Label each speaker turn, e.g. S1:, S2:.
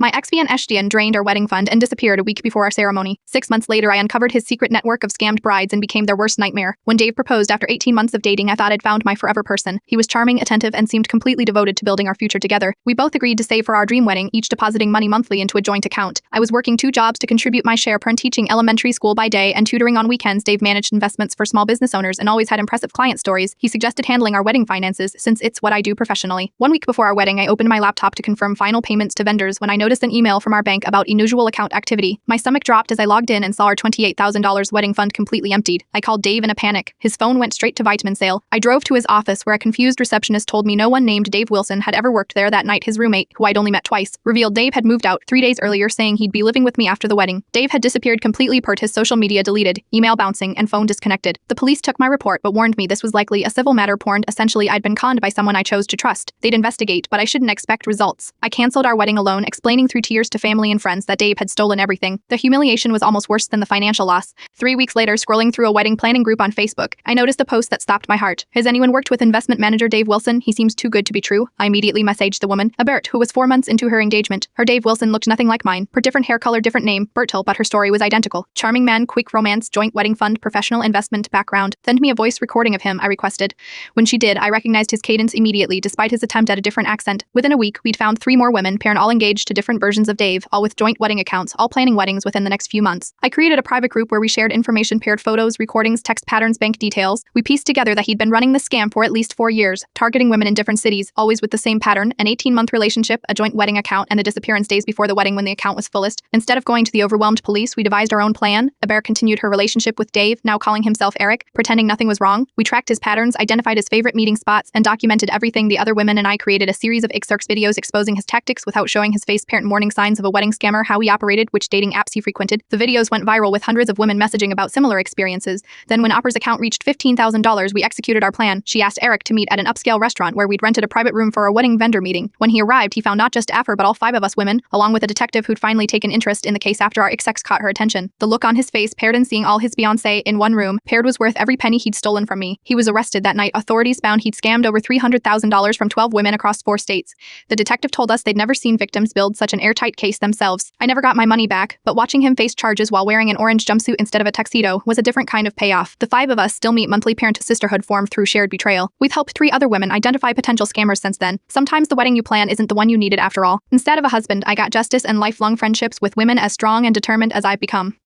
S1: My ex-fiancé drained our wedding fund and disappeared a week before our ceremony. 6 months later, I uncovered his secret network of scammed brides and became their worst nightmare. When Dave proposed after 18 months of dating, I thought I'd found my forever person. He was charming, attentive, and seemed completely devoted to building our future together. We both agreed to save for our dream wedding, each depositing money monthly into a joint account. I was working 2 jobs to contribute my share, teaching elementary school by day and tutoring on weekends. Dave managed investments for small business owners and always had impressive client stories. He suggested handling our wedding finances, since it's what I do professionally. 1 week before our wedding, I opened my laptop to confirm final payments to vendors when I noticed an email from our bank about unusual account activity. My stomach dropped as I logged in and saw our $28,000 wedding fund completely emptied. I called Dave in a panic. His phone went straight to vitamin sale. I drove to his office, where a confused receptionist told me no one named Dave Wilson had ever worked there that night. His roommate, who I'd only met twice, revealed Dave had moved out 3 days earlier, saying he'd be living with me after the wedding. Dave had disappeared completely, his social media deleted, email bouncing, and phone disconnected. The police took my report but warned me this was likely a civil matter. Essentially, I'd been conned by someone I chose to trust. They'd investigate, but I shouldn't expect results. I canceled our wedding alone, explaining through tears to family and friends that Dave had stolen everything. The humiliation was almost worse than the financial loss. 3 weeks later, scrolling through a wedding planning group on Facebook, I noticed a post that stopped my heart. Has anyone worked with investment manager Dave Wilson? He seems too good to be true. I immediately messaged the woman, Bert, who was 4 months into her engagement. Her Dave Wilson looked nothing like mine. Per different hair color, different name, Bertil, but her story was identical. Charming man, quick romance, joint wedding fund, professional investment background. Send me a voice recording of him, I requested. When she did, I recognized his cadence immediately, despite his attempt at a different accent. Within a week, we'd found 3 more women, paired all engaged to different versions of Dave, all with joint wedding accounts, all planning weddings within the next few months. I created a private group where we shared information, paired photos, recordings, text patterns, bank details. We pieced together that he'd been running the scam for at least 4 years, targeting women in different cities, always with the same pattern: an 18-month relationship, a joint wedding account, and the disappearance days before the wedding when the account was fullest. Instead of going to the overwhelmed police, we devised our own plan. Bear continued her relationship with Dave, now calling himself Eric, pretending nothing was wrong. We tracked his patterns, identified his favorite meeting spots, and documented everything. The other women and I created a series of excerpts videos exposing his tactics without showing his face, parent warning signs of a wedding scammer, how he operated, which dating apps he frequented. The videos went viral, with hundreds of women messaging about similar experiences. Then when Opera's account reached $15,000, we executed our plan. She asked Eric to meet at an upscale restaurant where we'd rented a private room for a wedding vendor meeting. When he arrived, he found not just Affer but all 5 of us women, along with a detective who'd finally taken interest in the case after our ex caught her attention. The look on his face, paired in seeing all his fiancé in one room, paired was worth every penny he'd stolen from me. He was arrested that night. Authorities found he'd scammed over $300,000 from 12 women across 4 states. The detective told us they'd never seen victims build such an airtight case themselves. I never got my money back, but watching him face charges while wearing an orange jumpsuit instead of a tuxedo was a different kind of payoff. The 5 of us still meet monthly. Parent-to-sisterhood formed through shared betrayal. We've helped 3 other women identify potential scammers since then. Sometimes the wedding you plan isn't the one you needed after all. Instead of a husband, I got justice and lifelong friendships with women as strong and determined as I've become.